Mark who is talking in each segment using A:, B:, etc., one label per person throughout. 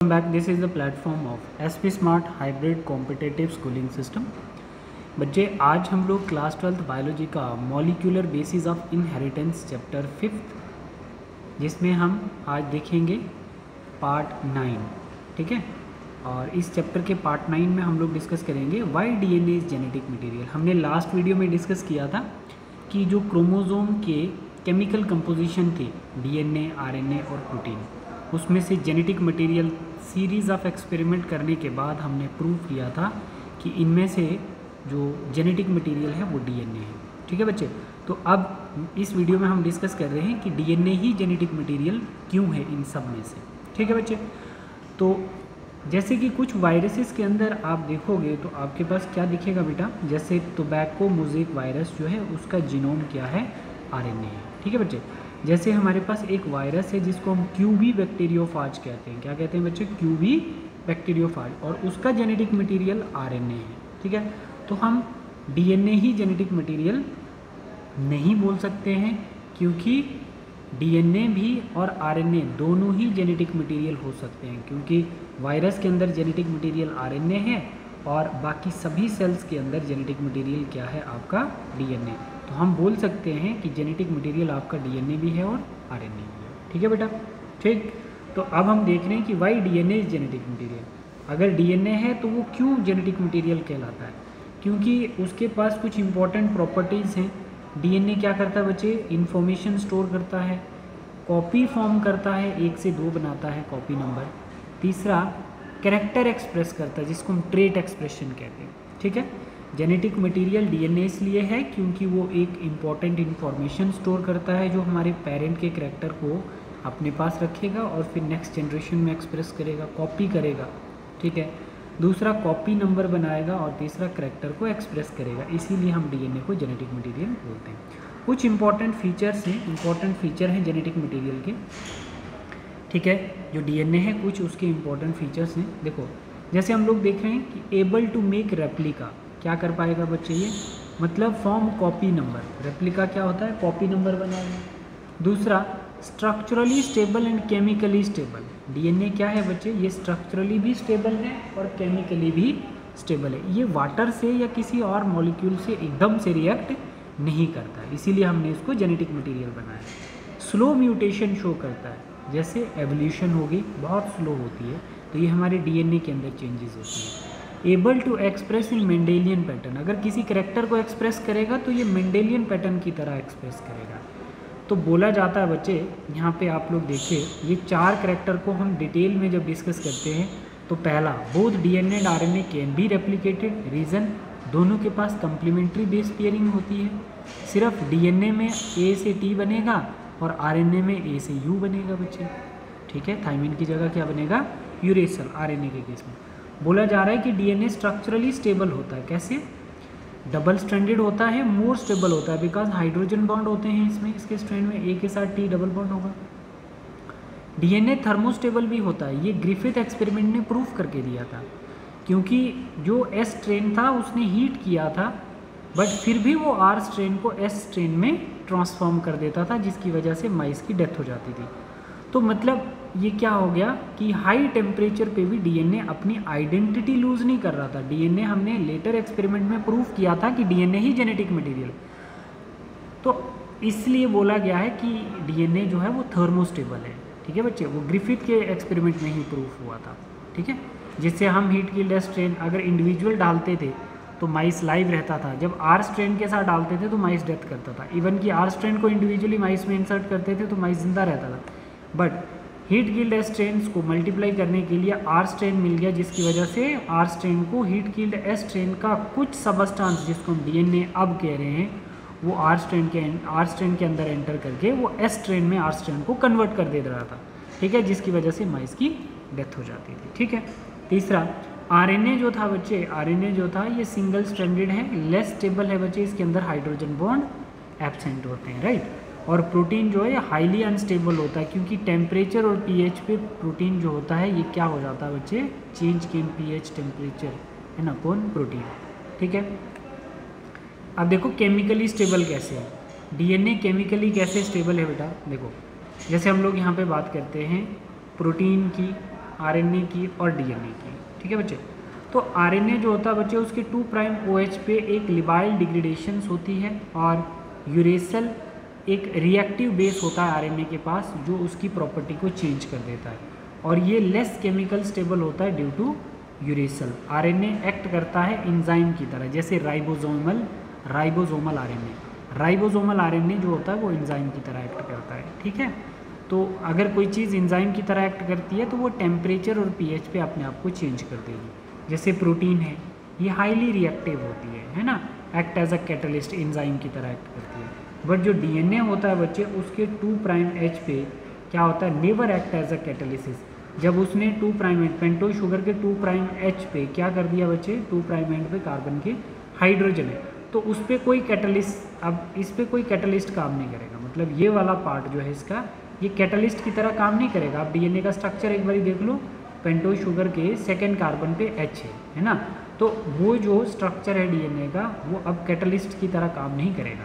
A: back. This is the platform of SP Smart Hybrid Competitive Schooling System. बच्चे आज हम लोग क्लास 12th बायोलॉजी का molecular basis of inheritance chapter 5th जिसमें हम आज देखेंगे पार्ट 9, ठीक है। और इस चैप्टर के पार्ट 9 में हम लोग डिस्कस करेंगे why DNA is genetic material. हमने लास्ट वीडियो में डिस्कस किया था कि जो क्रोमोसोम के केमिकल कंपोजिशन थी डीएनए, आरएनए और प्रोटीन, उसमें से genetic material series of experiment करने के बाद हमने प्रूव किया था कि इनमें से जो जेनेटिक मटेरियल है वो डीएनए है, ठीक है बच्चे। तो अब इस वीडियो में हम डिस्कस कर रहे हैं कि डीएनए ही जेनेटिक मटेरियल क्यों है इन सब में से, ठीक है बच्चे। तो जैसे कि कुछ वायरसेस के अंदर आप देखोगे तो आपके पास क्या दिखेगा बेटा, जैसे टोबैको मोज़ेक वायरस जो है उसका जीनोम क्या है, आरएनए है, ठीक है बच्चे। जैसे हमारे पास एक वायरस है जिसको हम क्यूबी बैक्टीरियोफाज कहते हैं, क्या कहते हैं बच्चे, क्यूबी बैक्टीरियोफाज, और उसका जेनेटिक मटेरियल आरएनए है, ठीक है। तो हम डीएनए ही जेनेटिक मटेरियल नहीं बोल सकते हैं क्योंकि डीएनए भी और आरएनए दोनों ही जेनेटिक मटेरियल हो सकते हैं, क्योंकि वायरस के अंदर जेनेटिक मटेरियल आरएनए है और बाकी सभी सेल्स के अंदर जेनेटिक मटेरियल क्या है, आपका डीएनए। तो हम बोल सकते हैं कि जेनेटिक मटेरियल आपका डीएनए भी है और आरएनए भी है, ठीक है बेटा, ठीक। तो अब हम देख रहे हैं कि why DNA is genetic material. अगर डीएनए है तो वो क्यों जेनेटिक मटेरियल कहलाता है, क्योंकि उसके पास कुछ इंपॉर्टेंट प्रॉपर्टीज़ हैं। डीएनए क्या करता है बच्चे, इन्फॉर्मेशन स्टोर करता है, कॉपी फॉर्म करता है, 1 से 2 बनाता है कॉपी नंबर। तीसरा कैरेक्टर एक्सप्रेस करता है जिसको हम ट्रेट एक्सप्रेशन कहते हैं, ठीक है। जेनेटिक मटेरियल डीएनए इसलिए है क्योंकि वो एक इम्पॉर्टेंट इन्फॉर्मेशन स्टोर करता है जो हमारे पेरेंट के कैरेक्टर को अपने पास रखेगा और फिर नेक्स्ट जनरेशन में एक्सप्रेस करेगा, कॉपी करेगा, ठीक है। दूसरा कॉपी नंबर बनाएगा और तीसरा कैरेक्टर को एक्सप्रेस करेगा, इसीलिए हम डीएनए को जेनेटिक मटेरियल बोलते हैं। कुछ इंपॉर्टेंट फीचर्स हैं, इंपॉर्टेंट फीचर हैं जेनेटिक मटेरियल के, ठीक है। जो डीएनए है कुछ उसके इंपॉर्टेंट फीचर्स हैं। देखो जैसे हम लोग देख रहे हैं कि एबल टू मेक रेप्लिका, क्या कर पाएगा बच्चे, ये मतलब फॉर्म कॉपी नंबर। रेप्लिका क्या होता है, कॉपी नंबर बनाएगा। दूसरा structurally stable and chemically stable. DNA क्या है बच्चे, ये स्ट्रक्चरली भी स्टेबल है और केमिकली भी स्टेबल है। ये वाटर से या किसी और मॉलिक्यूल से एकदम से रिएक्ट नहीं करता है, इसीलिए हमने इसको जेनेटिक मटेरियल बनाया। स्लो म्यूटेशन शो करता है, जैसे एवोल्यूशन होगी बहुत स्लो होती है, तो ये हमारे डीएनए के अंदर चेंजेस होती हैं। Able to express in Mendelian pattern, अगर किसी कैरेक्टर को एक्सप्रेस करेगा तो ये मेंडेलियन पैटर्न की तरह एक्सप्रेस करेगा। तो बोला जाता है बच्चे, यहाँ पे आप लोग देखिए, ये 4 कैरेक्टर को हम डिटेल में जब डिस्कस करते हैं तो पहला, both DNA and RNA can be replicated. Reason, दोनों के पास कंप्लीमेंट्री बेस पेयरिंग होती है। सिर्फ डीएनए में ए से टी बनेगा और आरएनए में ए से यू बनेगा बच्चे, ठीक है। थाइमिन की जगह क्या बनेगा, यूरेसिल, आरएनए के केस में। बोला जा रहा है कि डीएनए स्ट्रक्चरली स्टेबल होता है, कैसे, डबल स्ट्रैंडेड होता है, मोर स्टेबल होता है बिकॉज हाइड्रोजन बॉन्ड होते हैं इसमें, इसके स्ट्रैंड में ए के साथ टी डबल बॉन्ड होगा। डीएनए थर्मोस्टेबल भी होता है, ये ग्रिफिथ एक्सपेरिमेंट ने प्रूफ करके दिया था, क्योंकि जो एस स्ट्रेन था उसने हीट किया था बट फिर भी वो आर स्ट्रेन को एस स्ट्रेन में ट्रांसफॉर्म कर देता था, जिसकी वजह से माइस की डेथ हो जाती थी। तो मतलब ये क्या हो गया कि हाई टेम्परेचर पे भी डीएनए अपनी आइडेंटिटी लूज नहीं कर रहा था। डीएनए हमने लेटर एक्सपेरिमेंट में प्रूफ किया था कि डीएनए ही जेनेटिक मटेरियल, तो इसलिए बोला गया है कि डीएनए जो है वो थर्मोस्टेबल है, ठीक है बच्चे। वो ग्रिफिथ के एक्सपेरिमेंट में ही प्रूफ हुआ था, ठीक है। जिससे हम हीट किल्ड स्ट्रेन अगर इंडिविजुअल डालते थे तो माइस लाइव रहता था, जब आर स्ट्रेन के साथ डालते थे तो माइस डेथ करता था। इवन कि आर स्ट्रेन को इंडिविजुअली माइस में इंसर्ट करते थे तो माइस जिंदा रहता था, बट हीट किल्ड स्ट्रेन्स को मल्टीप्लाई करने के लिए आर स्ट्रेन मिल गया, जिसकी वजह से आर स्ट्रेन को हीट किल्ड एस स्ट्रेन का कुछ सबस्टांस जिसको हम डीएनए अब कह रहे हैं वो आर स्ट्रेन के अंदर एंटर करके वो एस स्ट्रेन में आर स्ट्रेन को कन्वर्ट कर दे रहा था, ठीक है, जिसकी वजह से माइस की डेथ हो जाती थी, ठीक है। तीसरा आरएनए जो था बच्चे, आरएनए जो था ये सिंगल स्ट्रैंडेड है, लेस स्टेबल है बच्चे, इसके अंदर हाइड्रोजन बॉन्ड एब्सेंट होते हैं, राइट। और प्रोटीन जो है हाईली अनस्टेबल होता है, क्योंकि टेम्परेचर और पीएच पे प्रोटीन जो होता है ये क्या हो जाता है बच्चे, चेंज के इन पीएच टेम्परेचर है ना, कौन, प्रोटीन, ठीक है। अब देखो केमिकली स्टेबल कैसे है, डीएनए केमिकली कैसे स्टेबल है बेटा। देखो जैसे हम लोग यहाँ पे बात करते हैं प्रोटीन की, आरएनए की और डीएनए की। ठीक है बच्चे, तो आरएनए जो होता है बच्चे उसके 2' OH पे एक लिबाइल डिग्रेडेशंस होती है और यूरेसल एक रिएक्टिव बेस होता है आरएनए के पास जो उसकी प्रॉपर्टी को चेंज कर देता है और ये लेस केमिकल स्टेबल होता है ड्यू टू यूरेसल। आरएनए एक्ट करता है एंजाइम की तरह, जैसे राइबोसोमल आरएनए जो होता है वो एंजाइम की तरह एक्ट करता है। ठीक है, तो अगर कोई चीज़ एंजाइम की तरह एक्ट करती है तो वो टेम्परेचर और पीएच पे अपने आप को चेंज कर देगी। जैसे प्रोटीन है, ये हाईली रिएक्टिव होती है ना, act as a catalyst, enzyme की तरह एक्ट करती है। बट जो डीएनए होता है बच्चे उसके 2' H पे क्या होता है, never act as a catalysis. जब उसने 2' पेंटोज शुगर के 2' H पे क्या कर दिया बच्चे, 2' एंड पे कार्बन के हाइड्रोजन है, तो उस पर कोई कैटलिस्ट, अब इस पर कोई कैटलिस्ट काम नहीं करेगा। मतलब ये वाला पार्ट जो है इसका, ये कैटलिस्ट की तरह काम नहीं करेगा। आप डीएनए का स्ट्रक्चर एक बार देख लो, पेंटोज शुगर के 2nd कार्बन पे H है ना, तो वो जो स्ट्रक्चर है डीएनए का वो अब कैटलिस्ट की तरह काम नहीं करेगा,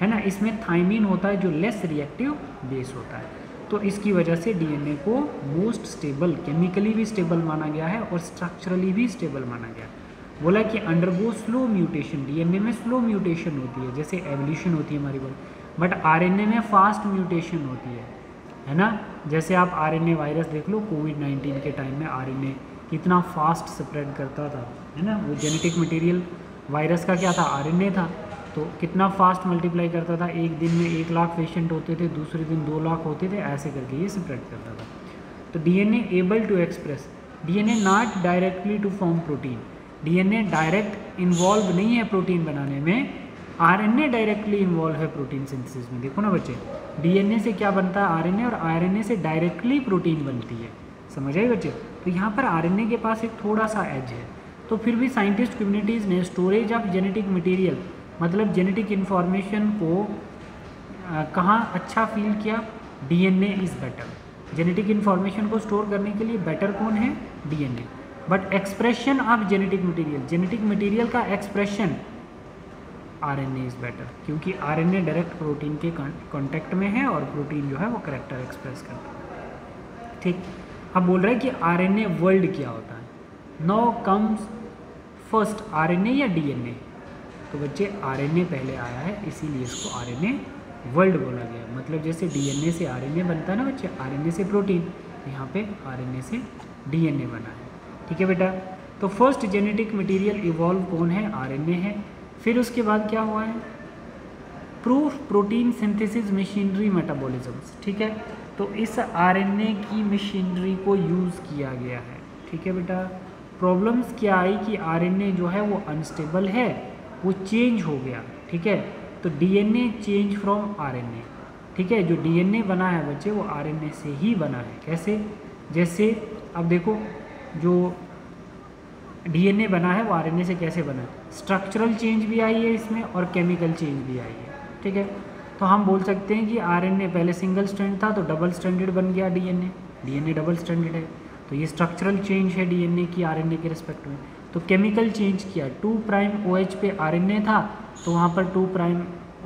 A: है ना। इसमें थाइमिन होता है जो लेस रिएक्टिव बेस होता है, तो इसकी वजह से डीएनए को मोस्ट स्टेबल, केमिकली भी स्टेबल माना गया है और स्ट्रक्चरली भी स्टेबल माना गया है। बोला कि अंडरगो स्लो म्यूटेशन, डीएनए में स्लो म्यूटेशन होती है जैसे एवोल्यूशन होती है हमारी बॉडी, बट आरएनए में फास्ट म्यूटेशन होती है ना। जैसे आप आरएनए वायरस देख लो, कोविड-19 के टाइम में आरएनए कितना फास्ट स्प्रेड करता था, है ना। वो जेनेटिक मटेरियल वायरस का क्या था, आरएनए था, तो कितना फास्ट मल्टीप्लाई करता था। एक दिन में 1 लाख पेशेंट होते थे, दूसरे दिन 2 लाख होते थे, ऐसे करके ये स्प्रेड करता था। तो DNA able to express, DNA not directly to form protein, DNA direct involve नहीं है प्रोटीन बनाने में, आरएनए डायरेक्टली इन्वॉल्व है प्रोटीन सिंथेसिस में। देखो ना बच्चे, डीएनए से क्या बनता है, आरएनए, और आरएनए से डायरेक्टली प्रोटीन बनती है। समझ आए बच्चे, तो यहाँ पर आरएनए के पास एक थोड़ा सा एज है। तो फिर भी साइंटिस्ट कम्युनिटीज़ ने स्टोरेज ऑफ जेनेटिक मटेरियल, मतलब जेनेटिक इन्फॉर्मेशन को कहाँ अच्छा फील किया, DNA is better. Genetic information को स्टोर करने के लिए बेटर कौन है, DNA. But expression of genetic material, genetic material का एक्सप्रेशन आरएनए इज़ बेटर, क्योंकि आरएनए डायरेक्ट प्रोटीन के कांटेक्ट में है और प्रोटीन जो है वो करैक्टर एक्सप्रेस करता है। ठीक, अब बोल रहे हैं कि आरएनए वर्ल्ड क्या होता है। नाउ कम्स फर्स्ट, आरएनए या डीएनए, तो बच्चे आरएनए पहले आया है, इसीलिए इसको आरएनए वर्ल्ड बोला गया। मतलब जैसे डीएनए से आरएनए बनता है ना बच्चे, आरएनए से प्रोटीन, यहाँ पे आरएनए से डीएनए बना है। ठीक है बेटा, तो फर्स्ट जेनेटिक मटेरियल इवॉल्व कौन है, आरएनए है। फिर उसके बाद क्या हुआ है, proof protein synthesis machinery metabolisms. ठीक है, तो इस आरएनए की मशीनरी को यूज़ किया गया है। ठीक है बेटा, प्रॉब्लम्स क्या आई कि आरएनए जो है वो अनस्टेबल है, वो चेंज हो गया। ठीक है, तो डीएनए चेंज फ्रॉम आरएनए। ठीक है, जो डीएनए बना है बच्चे वो आरएनए से ही बना है। कैसे, जैसे अब देखो जो डीएनए बना है वो आरएनए से कैसे बना है, स्ट्रक्चरल चेंज भी आई है इसमें और केमिकल चेंज भी आई है। ठीक है, तो हम बोल सकते हैं कि आरएनए पहले सिंगल स्ट्रैंड था तो डबल स्ट्रैंडेड बन गया डीएनए, डीएनए डबल स्ट्रैंडेड है, तो ये स्ट्रक्चरल चेंज है डीएनए की आरएनए के रिस्पेक्ट में। तो केमिकल चेंज किया, 2' OH पे आरएनए था तो वहाँ पर 2'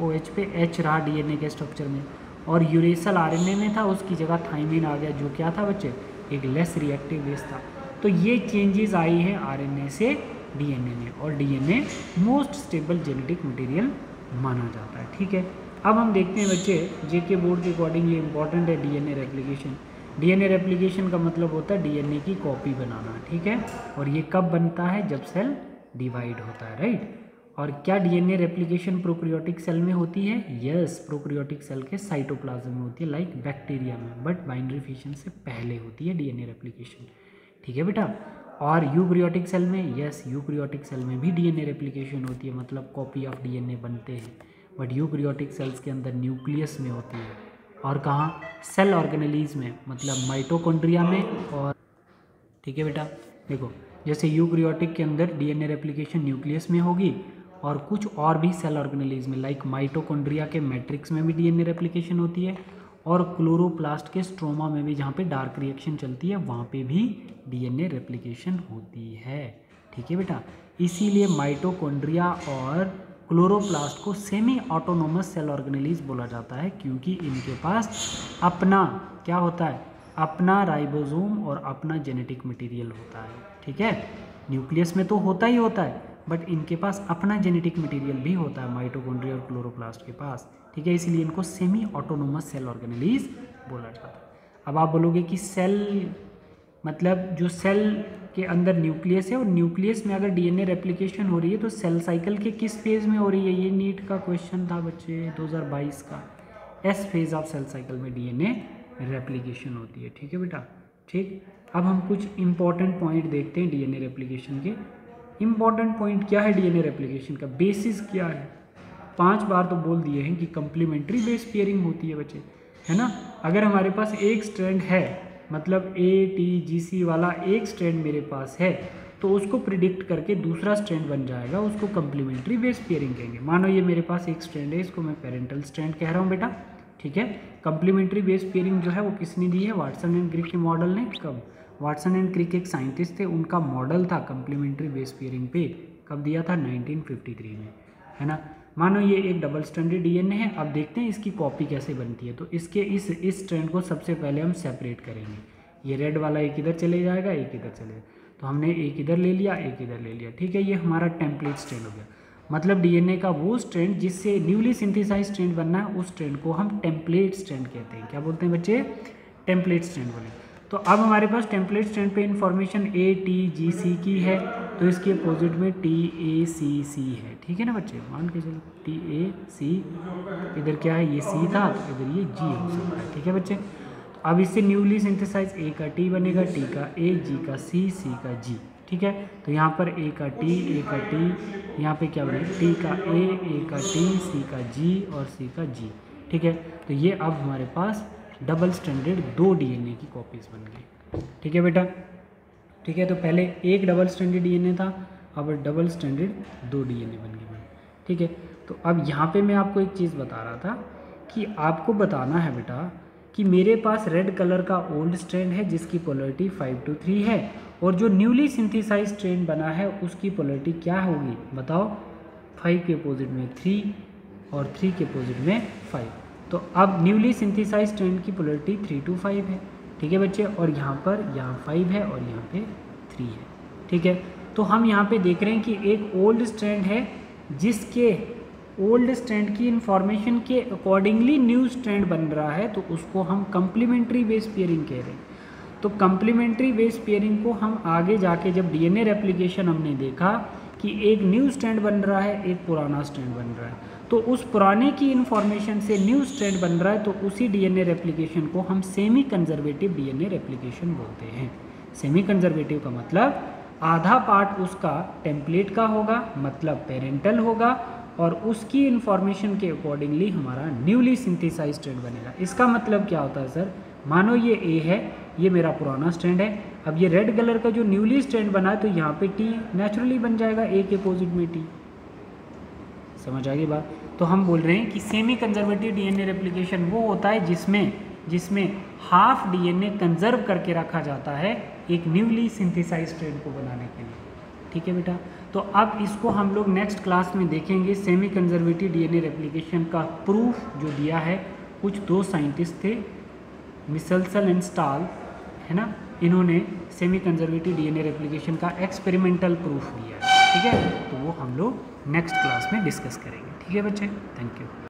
A: OH पे H रहा डीएनए के स्ट्रक्चर में, और यूरेसल आरएनए में था, उसकी जगह थाइमिन आ गया, जो क्या था बच्चे, एक लेस रिएक्टिव बेस था। तो ये चेंजेस आई हैं आरएनए से डीएनए में, और DNA most stable genetic material माना जाता है। ठीक है, अब हम देखते हैं बच्चे, जेके बोर्ड के अकॉर्डिंग ये इंपॉर्टेंट है डीएनए रेप्लिकेशन। डीएनए रेप्लिकेशन का मतलब होता है डीएनए की कॉपी बनाना। ठीक है, और ये कब बनता है, जब सेल डिवाइड होता है, राइट। और क्या डीएनए रेप्लिकेशन प्रोकैरियोटिक सेल में होती है, यस, प्रोकैरियोटिक सेल के साइटोप्लाज्म में होती है, लाइक बैक्टीरिया में, बट बाइनरी फिशन से पहले होती है डीएनए रेप्लिकेशन। ठीक है बेटा, और यूकैरियोटिक सेल में, यस, यूकैरियोटिक सेल में भी डीएनए रेप्लिकेशन होती है, मतलब कॉपी ऑफ डीएनए बनते हैं, बट यूकैरियोटिक सेल्स के अंदर न्यूक्लियस में होती है। और कहाँ, सेल ऑर्गेनेलीज में, मतलब माइटोकॉन्ड्रिया में। और ठीक है बेटा, देखो जैसे यूकैरियोटिक के अंदर डीएनए रेप्लिकेशन न्यूक्लियस में होगी, और कुछ और भी सेल ऑर्गेनेलीज में, लाइक माइटोकॉन्ड्रिया के मैट्रिक्स में भी डीएनए रेप्लिकेशन होती है, और क्लोरोप्लास्ट के स्ट्रोमा में भी, जहाँ पे डार्क रिएक्शन चलती है, वहाँ पे भी डीएनए रेप्लिकेशन होती है। ठीक है बेटा, इसीलिए माइटोकॉन्ड्रिया और क्लोरोप्लास्ट को सेमी ऑटोनोमस सेल ऑर्गेनेलीज बोला जाता है, क्योंकि इनके पास अपना क्या होता है, अपना राइबोसोम और अपना जेनेटिक मटेरियल होता है, ठीक है। न्यूक्लियस में तो होता ही होता है, बट इनके पास अपना जेनेटिक मटेरियल भी होता है माइटोकॉन्ड्रिया और क्लोरोप्लास्ट के पास, ठीक है। इसलिए इनको सेमी ऑटोनोमस सेल ऑर्गेनेलिज बोला जाता है। अब आप बोलोगे कि सेल मतलब जो सेल के अंदर न्यूक्लियस है, और न्यूक्लियस में अगर डीएनए रेप्लिकेशन हो रही है तो सेल साइकिल के किस फेज में हो रही है? ये नीट का क्वेश्चन था बच्चे 2022 का। S phase of cell cycle में डीएनए रेप्लिकेशन होती है, ठीक है बेटा, ठीक। अब हम कुछ इंपॉर्टेंट पॉइंट देखते हैं डीएनए रेप्लिकेशन के। इंपॉर्टेंट पॉइंट क्या है डीएनए रेप्लिकेशन का? बेसिस क्या है? 5 बार तो बोल दिए हैं कि कंप्लीमेंट्री बेस पेयरिंग होती है बच्चे, है ना। अगर हमारे पास एक स्ट्रैंड है, मतलब ATGC वाला एक स्ट्रैंड मेरे पास है, तो उसको प्रिडिक्ट करके दूसरा स्ट्रैंड बन जाएगा, उसको कंप्लीमेंट्री बेस पेयरिंग कहेंगे। मानो ये मेरे पास एक स्ट्रैंड है, इसको मैं पेरेंटल स्ट्रैंड कह रहा हूँ बेटा, ठीक है। कंप्लीमेंट्री बेस पेयरिंग जो है वो किसने दी है? वाटसन एंड क्रिक के मॉडल ने। कब? वाटसन एंड क्रिक एक साइंटिस्ट थे, उनका मॉडल था कंप्लीमेंट्री बेस पेयरिंग पे। कब दिया था? 1953 में, है ना। मानो ये एक डबल स्ट्रैंडेड डीएनए है। अब देखते हैं इसकी कॉपी कैसे बनती है। तो इसके इस स्ट्रैंड को सबसे पहले हम सेपरेट करेंगे। ये रेड वाला एक इधर चले जाएगा, एक इधर चले जाएगा, तो हमने एक इधर ले लिया, एक इधर ले लिया, ठीक है। ये हमारा टेम्पलेट स्ट्रैंड हो गया। मतलब डीएनए का वो स्ट्रैंड जिससे न्यूली सिंथेसाइज स्ट्रैंड बनना है, उस स्ट्रैंड को हम टेम्पलेट स्ट्रैंड कहते हैं। क्या बोलते हैं बच्चे? टेम्पलेट स्ट्रैंड बोले। तो अब हमारे पास टेम्पलेट स्ट्रैंड पे इन्फॉर्मेशन ATGC की है, तो इसके अपोजिट में TACC है, ठीक है ना बच्चे। मान के चलो TAC, इधर क्या है? ये C था, तो इधर ये G हो सकता है, ठीक है बच्चे। तो अब इससे न्यूली सिंथेसाइज A का T बनेगा, T का A, G का C, C का G, ठीक है। तो यहाँ पर A का T, A का T, यहाँ पे क्या बनेगा? T का A का T, C का G और C का G, ठीक है। तो ये अब हमारे पास डबल स्टैंडर्ड 2 डीएनए की कॉपीज बन गई, ठीक है बेटा, ठीक है। तो पहले एक डबल स्टैंडर्ड डीएनए था, अब डबल स्टैंडर्ड 2 डीएनए बन गए, ठीक है। तो अब यहाँ पे मैं आपको एक चीज़ बता रहा था कि आपको बताना है बेटा कि मेरे पास रेड कलर का ओल्ड स्ट्रैंड है जिसकी पोलरिटी 5:3 है, और जो न्यूली सिंथेसाइज स्ट्रैंड बना है उसकी पोलरिटी क्या होगी? बताओ। 5 के अपोजिट में 3 और 3 के अपोजिट में 5। तो अब न्यूली सिंथेसाइज स्ट्रैंड की पोलरिटी 3:5 है, ठीक है बच्चे। और यहाँ 5 है और यहाँ पे 3 है, ठीक है। तो हम यहाँ पे देख रहे हैं कि एक ओल्ड स्ट्रैंड है जिसके ओल्ड स्ट्रैंड की इंफॉर्मेशन के अकॉर्डिंगली न्यू स्ट्रैंड बन रहा है, तो उसको हम कंप्लीमेंट्री बेस पेयरिंग कह रहे हैं। तो कंप्लीमेंट्री बेस पेयरिंग को हम आगे जाके जब डीएनए रेप्लिकेशन हमने देखा कि एक न्यू स्ट्रैंड बन रहा है, एक पुराना स्ट्रैंड बन रहा है, तो उस पुराने की इन्फॉर्मेशन से न्यू स्ट्रैंड बन रहा है, तो उसी डीएनए रेप्लिकेशन को हम सेमी कंजर्वेटिव डीएनए रेप्लिकेशन बोलते हैं। सेमी कंजर्वेटिव का मतलब आधा पार्ट उसका टेम्पलेट का होगा, मतलब पेरेंटल होगा, और उसकी इन्फॉर्मेशन के अकॉर्डिंगली हमारा न्यूली सिंथेसाइज स्ट्रैंड बनेगा। इसका मतलब क्या होता है सर? मानो ये A है, ये मेरा पुराना स्ट्रैंड है। अब ये रेड कलर का जो न्यूली स्ट्रैंड बना है, तो यहाँ पे T नेचुरली बन जाएगा, A के अपोजिट में T। समझ आ गई बात? तो हम बोल रहे हैं कि सेमी कंजर्वेटिव डीएनए रेप्लिकेशन वो होता है जिसमें हाफ डीएनए कंजर्व करके रखा जाता है एक न्यूली सिंथेसाइज स्ट्रैंड को बनाने के लिए, ठीक है बेटा। तो अब इसको हम लोग नेक्स्ट क्लास में देखेंगे। सेमी कंजर्वेटिव डीएनए रेप्लिकेशन का प्रूफ जो दिया है, कुछ 2 साइंटिस्ट थे, मिसेल्सन एंड स्टाल, है ना, इन्होंने सेमी कंजर्वेटिव डीएनए रेप्लिकेशन का एक्सपेरिमेंटल प्रूफ दिया है, ठीक है। तो वो हम लोग नेक्स्ट क्लास में डिस्कस करेंगे, ठीक है बच्चे। Thank you.